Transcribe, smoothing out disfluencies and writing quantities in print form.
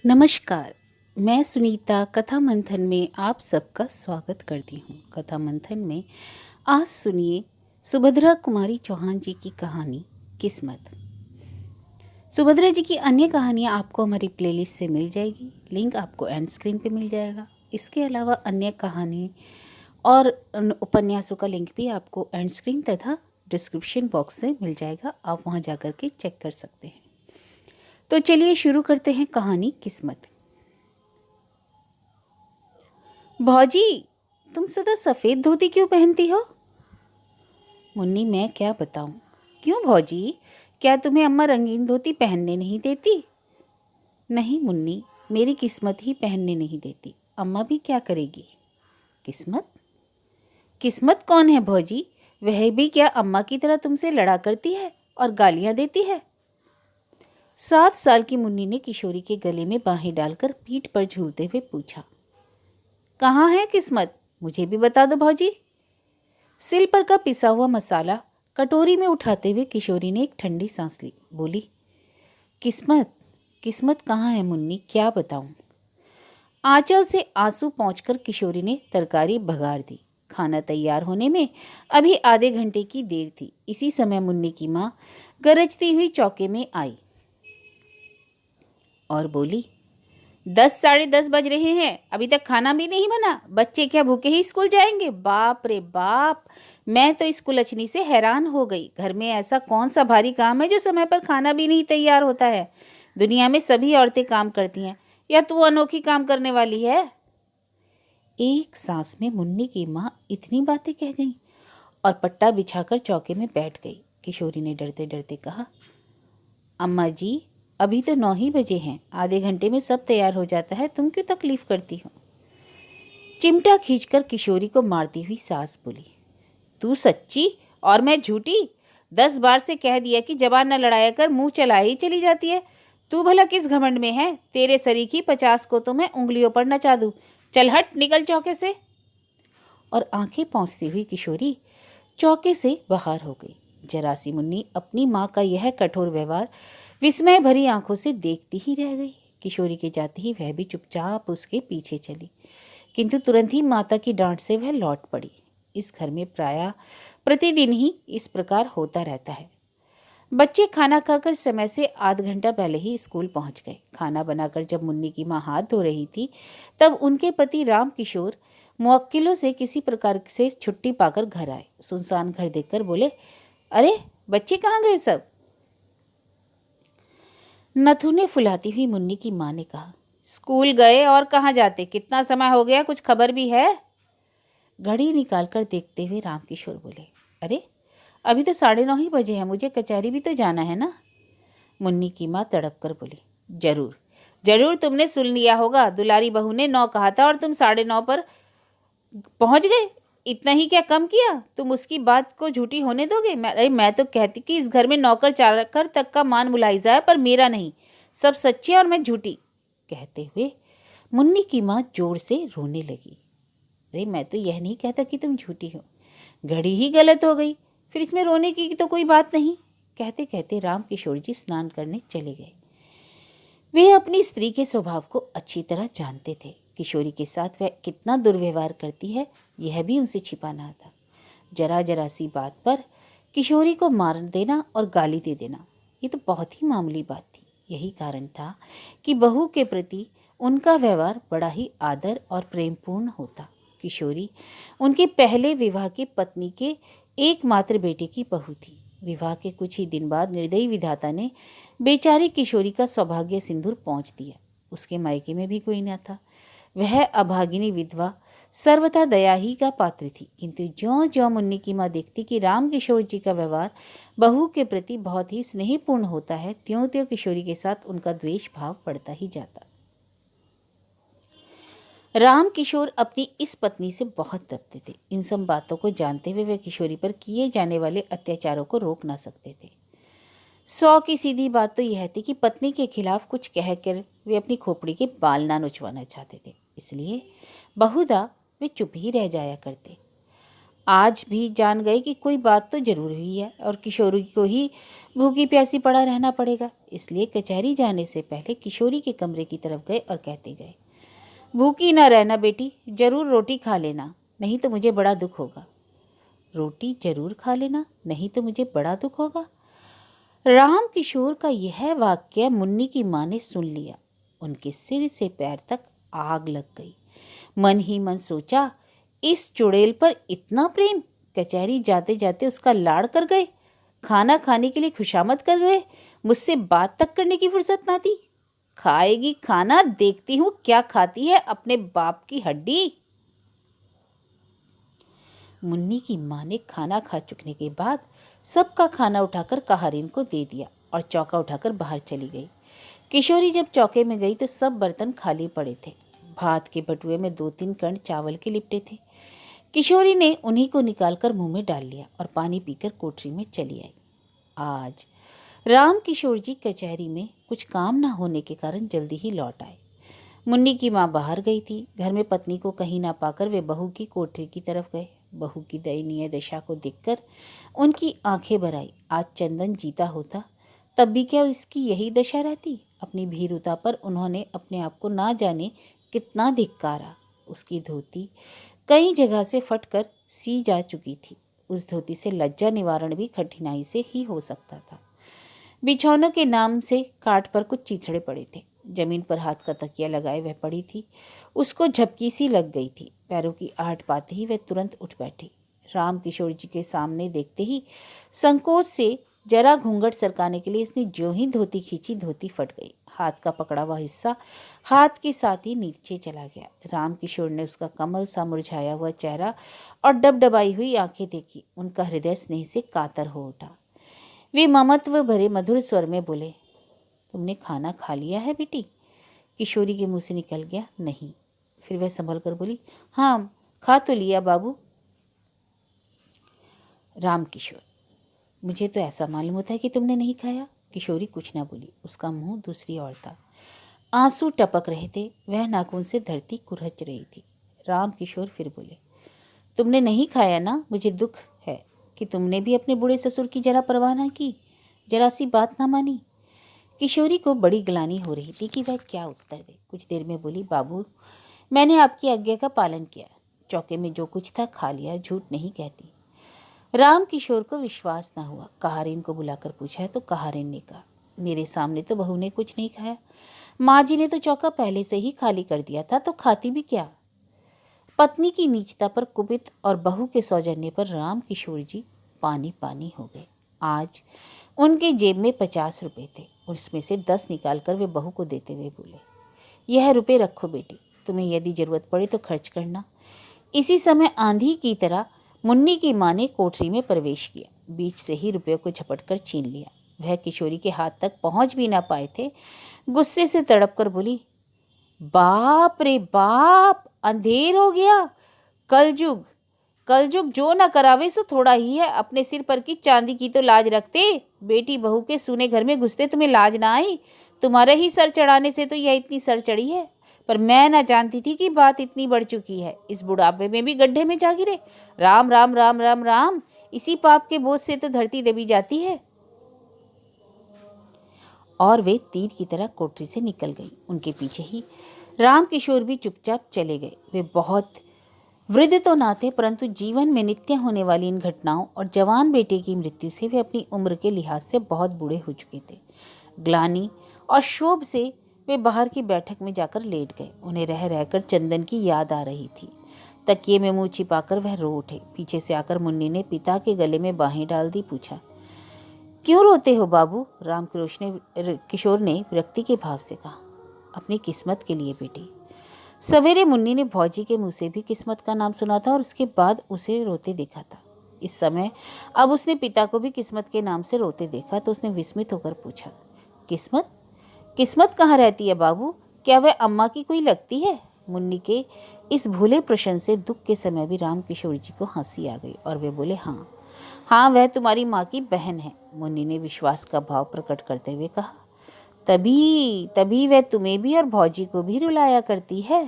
नमस्कार। मैं सुनीता कथा मंथन में आप सबका स्वागत करती हूँ। कथा मंथन में आज सुनिए सुभद्रा कुमारी चौहान जी की कहानी किस्मत। सुभद्रा जी की अन्य कहानियाँ आपको हमारी प्लेलिस्ट से मिल जाएगी। लिंक आपको एंड स्क्रीन पे मिल जाएगा। इसके अलावा अन्य कहानी और उपन्यासों का लिंक भी आपको एंड स्क्रीन तथा डिस्क्रिप्शन बॉक्स से मिल जाएगा। आप वहाँ जाकर के चेक कर सकते हैं। तो चलिए शुरू करते हैं कहानी किस्मत। भौजी, तुम सदा सफ़ेद धोती क्यों पहनती हो? मुन्नी, मैं क्या बताऊं। क्यों भौजी, क्या तुम्हें अम्मा रंगीन धोती पहनने नहीं देती? नहीं मुन्नी, मेरी किस्मत ही पहनने नहीं देती। अम्मा भी क्या करेगी? किस्मत? किस्मत कौन है भौजी? वह भी क्या अम्मा की तरह तुमसे लड़ा करती है और गालियां देती है? 7 साल की मुन्नी ने किशोरी के गले में बाहें डालकर पीठ पर झूलते हुए पूछा, कहाँ है किस्मत? मुझे भी बता दो भौजी। सिल पर का पिसा हुआ मसाला कटोरी में उठाते हुए किशोरी ने एक ठंडी सांस ली। बोली, किस्मत? किस्मत कहाँ है मुन्नी, क्या बताऊं? आंचल से आंसू पोंछकर किशोरी ने तरकारी बघार दी। खाना तैयार होने में अभी आधे घंटे की देर थी। इसी समय मुन्नी की माँ गरजती हुई चौके में आई और बोली, 10 साढ़े 10 बज रहे हैं, अभी तक खाना भी नहीं बना। बच्चे क्या भूखे ही स्कूल जाएंगे? बाप रे बाप, मैं तो इस कुलछनी से हैरान हो गई। घर में ऐसा कौन सा भारी काम है जो समय पर खाना भी नहीं तैयार होता है? दुनिया में सभी औरतें काम करती हैं, या तू अनोखी काम करने वाली है? एक सांस में मुन्नी की माँ इतनी बातें कह गई और पट्टा बिछाकर चौके में बैठ गई। किशोरी ने डरते डरते कहा, अम्मा जी, अभी तो 9 ही बजे हैं, आधे घंटे में सब तैयार हो जाता है, तुम क्यों तकलीफ करती हो? चिमटा खींचकर किशोरी को मारती हुई सास बोली, तू सच्ची और मैं झूठी? 10 बार से कह दिया कि जबान न लड़ाया कर, मुंह चलाए ही चली जाती है। तू भला किस घमंड में है? तेरे सरीखी 50 को तो मैं उंगलियों पर नचा दूं। चल हट, निकल चौके से। और आंखें पोंछती हुई किशोरी चौके से बाहर हो गई। जरा सी मुन्नी अपनी माँ का यह कठोर व्यवहार विस्मय भरी आंखों से देखती ही रह गई। किशोरी के जाते ही वह भी चुपचाप उसके पीछे चली, किंतु तुरंत ही माता की डांट से वह लौट पड़ी। इस घर में प्रायः प्रतिदिन ही इस प्रकार होता रहता है। बच्चे खाना खाकर समय से आध घंटा पहले ही स्कूल पहुंच गए। खाना बनाकर जब मुन्नी की माँ हाथ धो रही थी, तब उनके पति राम किशोर मुवक्किलों से किसी प्रकार से छुट्टी पाकर घर आए। सुनसान घर देखकर बोले, अरे बच्चे कहाँ गए सब? नथुने फुलाती हुई मुन्नी की माँ ने कहा, स्कूल गए और कहाँ जाते, कितना समय हो गया, कुछ खबर भी है? घड़ी निकालकर देखते हुए रामकिशोर बोले, अरे अभी तो 9:30 ही बजे हैं, मुझे कचहरी भी तो जाना है ना। मुन्नी की माँ तड़प कर बोली, जरूर जरूर तुमने सुन लिया होगा, दुलारी बहू ने 9 कहा था और तुम 9:30 पर पहुंच गए। इतना ही क्या कम किया? तुम उसकी बात को झूठी होने दोगे? मैं तो कहती कि इस घर में नौकर चाकर तक का मान मुलाहिजा है, पर मेरा नहीं। सब सच्चे और मैं झूठी। कहते हुए मुन्नी की माँ जोर से रोने लगी। अरे मैं तो यह नहीं कहता कि तुम झूठी हो, घड़ी ही गलत हो गई, फिर इसमें रोने की तो कोई बात नहीं। कहते कहते राम किशोर जी स्नान करने चले गए। वे अपनी स्त्री के स्वभाव को अच्छी तरह जानते थे। किशोरी के साथ वह कितना दुर्व्यवहार करती है, यह भी उनसे छिपा ना था। जरा जरा सी बात पर किशोरी को मार देना और गाली दे देना, ये तो बहुत ही मामूली बात थी। यही कारण था कि बहू के प्रति उनका व्यवहार बड़ा ही आदर और प्रेमपूर्ण होता। किशोरी उनके पहले विवाह की पत्नी के एकमात्र बेटे की बहू थी। विवाह के कुछ ही दिन बाद निर्दयी विधाता ने बेचारी किशोरी का सौभाग्य सिंदूर पहुंच दिया। उसके मायके में भी कोई न था। वह अभागिनी विधवा सर्वथा दया ही का पात्र थी, किंतु ज्यों ज्यों मुन्नी की माँ देखती कि राम किशोर जी का व्यवहार बहू के प्रति बहुत ही स्नेहपूर्ण होता है, त्यों त्यों किशोरी के साथ उनका द्वेष भाव बढ़ता ही जाता। राम किशोर अपनी इस पत्नी से बहुत तपते थे। इन सब बातों को जानते हुए वे किशोरी पर किए जाने वाले अत्याचारों को रोक ना सकते थे। 100 की सीधी बात तो यह थी कि पत्नी के खिलाफ कुछ कहकर वे अपनी खोपड़ी के बाल ना नुचवाना चाहते थे, इसलिए बहुधा वे चुप ही रह जाया करते। आज भी जान गए कि कोई बात तो जरूर हुई है और किशोरी को ही भूखी प्यासी पड़ा रहना पड़ेगा। इसलिए कचहरी जाने से पहले किशोरी के कमरे की तरफ गए और कहते गए, भूखी ना रहना बेटी, जरूर रोटी खा लेना, नहीं तो मुझे बड़ा दुख होगा। रोटी जरूर खा लेना, नहीं तो मुझे बड़ा दुख होगा। राम किशोर का यह वाक्य मुन्नी की माँ ने सुन लिया। उनके सिर से पैर तक आग लग गई। मन ही मन सोचा, इस चुड़ैल पर इतना प्रेम, कचहरी जाते जाते उसका लाड़ कर गए, खाना खाने के लिए खुशामद कर गए, मुझसे बात तक करने की फुर्सत ना दी। खाएगी खाना, देखती हूँ क्या खाती है, अपने बाप की हड्डी। मुन्नी की माँ ने खाना खा चुकने के बाद सबका खाना उठाकर कहारिन को दे दिया और चौका उठाकर बाहर चली गई। किशोरी जब चौके में गई तो सब बर्तन खाली पड़े थे। भात के बटुए में 2-3 कण चावल के लिपटे थे। किशोरी ने उन्हीं को निकालकर मुंह में डाल लिया और पानी पीकर कोठरी में चली आई। आज राम किशोर जी कचहरी में कुछ काम न होने के कारण जल्दी ही लौट आए। मुन्नी की माँ बाहर गई थी। घर में पत्नी को कहीं ना पाकर वे बहू की कोठरी की तरफ गए। बहू की दयनीय दशा को देखकर उनकी आंखें भर आई। आज चंदन जीता होता तब भी क्या इसकी यही दशा रहती। अपनी भीरुता पर उन्होंने अपने आप को ना जाने कितना धिक्कारा। उसकी धोती कई जगह से फटकर सी जा चुकी थी। उस धोती से लज्जा निवारण भी कठिनाई से ही हो सकता था। बिछौनों के नाम से काट पर कुछ चीथड़े पड़े थे। जमीन पर हाथ का तकिया लगाए वह पड़ी थी। उसको झपकी सी लग गई थी। पैरों की आहट पाते ही वह तुरंत उठ बैठी। राम किशोर जी के सामने देखते ही संकोच से जरा घूंघट सरकाने के लिए इसने जो ही धोती खींची, धोती फट गई। हाथ का पकड़ा हुआ हिस्सा हाथ के साथ ही नीचे चला गया। राम किशोर ने उसका कमल सा मुरझाया हुआ चेहरा और डबडबाई हुई आंखें देखी। उनका हृदय स्नेह से कातर हो उठा। वे ममत्व भरे मधुर स्वर में बोले, तुमने खाना खा लिया है बेटी? किशोरी के मुंह से निकल गया, नहीं। फिर वह संभल कर बोली, हाँ खा तो लिया बाबू। राम किशोर, मुझे तो ऐसा मालूम होता है कि तुमने नहीं खाया। किशोरी कुछ न बोली। उसका मुंह दूसरी ओर था। आंसू टपक रहे थे। वह नाखून से धरती कुरहच रही थी। राम किशोर फिर बोले, तुमने नहीं खाया ना? मुझे दुख है कि तुमने भी अपने बूढ़े ससुर की जरा परवाह ना की, जरा सी बात ना मानी। किशोरी को बड़ी ग्लानि हो रही थी कि वह क्या उत्तर दे। कुछ देर में बोली, बाबू मैंने आपकी आज्ञा का पालन किया। चौके में जो कुछ था खा लिया, झूठ नहीं कहती। राम किशोर को विश्वास न हुआ। कहारिन को बुलाकर पूछा तो कहारिन ने कहा, मेरे सामने तो बहू ने कुछ नहीं खाया। माँ जी ने तो चौका पहले से ही खाली कर दिया था, तो खाती भी क्या। पत्नी की नीचता पर कुपित और बहू के सौजन्य पर राम किशोर जी पानी पानी हो गए। आज उनके जेब में 50 रुपए थे। उसमें से 10 निकालकर वे बहू को देते हुए बोले, यह रुपए रखो बेटी, तुम्हें यदि जरूरत पड़े तो खर्च करना। इसी समय आंधी की तरह मुन्नी की माँ ने कोठरी में प्रवेश किया। बीच से ही रुपयों को झपट कर छीन लिया। वह किशोरी के हाथ तक पहुंच भी ना पाए थे। गुस्से से तड़प कर बोली, बाप रे बाप, अंधेर हो गया। कलयुग कलयुग जो न करावे सो थोड़ा ही है। अपने सिर पर की चांदी की तो लाज रखते। बेटी बहू के सूने घर में घुसते तुम्हें लाज ना आई? तुम्हारे ही सर चढ़ाने से तो यह इतनी सर चढ़ी है। पर मैं ना जानती थी कि बात इतनी बढ़ चुकी है। इस बुढ़ापे में भी गड्ढे में जा गिरे। राम राम राम राम राम, इसी पाप के बोझ से तो धरती दबी जाती है। और वे तीर की तरह कोठरी से निकल गई। उनके पीछे ही राम किशोर भी चुपचाप चले गए। वे बहुत वृद्ध तो ना थे, परंतु जीवन में नित्य होने वाली इन घटनाओं और जवान बेटे की मृत्यु से वे अपनी उम्र के लिहाज से बहुत बूढ़े हो चुके थे। ग्लानि और क्षोभ से वे बाहर की बैठक में जाकर लेट गए। उन्हें रह रहकर चंदन की याद आ रही थी। तकिए में मुंह छिपाकर वह रो उठे। पीछे से आकर मुन्नी ने पिता के गले में बाहें डाल दी। पूछा, क्यों रोते हो बाबू? राम किशोर ने विरक्ति के भाव से कहा, अपनी किस्मत के लिए बेटी। सवेरे मुन्नी ने भौजी के मुंह से भी किस्मत का नाम सुना था और उसके बाद उसे रोते देखा था। इस समय अब उसने पिता को भी किस्मत के नाम से रोते देखा तो उसने विस्मित होकर पूछा, किस्मत? किस्मत कहाँ रहती है बाबू? क्या वह अम्मा की कोई लगती है? मुन्नी के इस भूले प्रश्न से दुख के समय भी राम किशोर जी को हंसी आ गई और वे बोले, हाँ हाँ, वह तुम्हारी माँ की बहन है। मुन्नी ने विश्वास का भाव प्रकट करते हुए कहा, तभी तभी वह तुम्हें भी और भौजी को भी रुलाया करती है।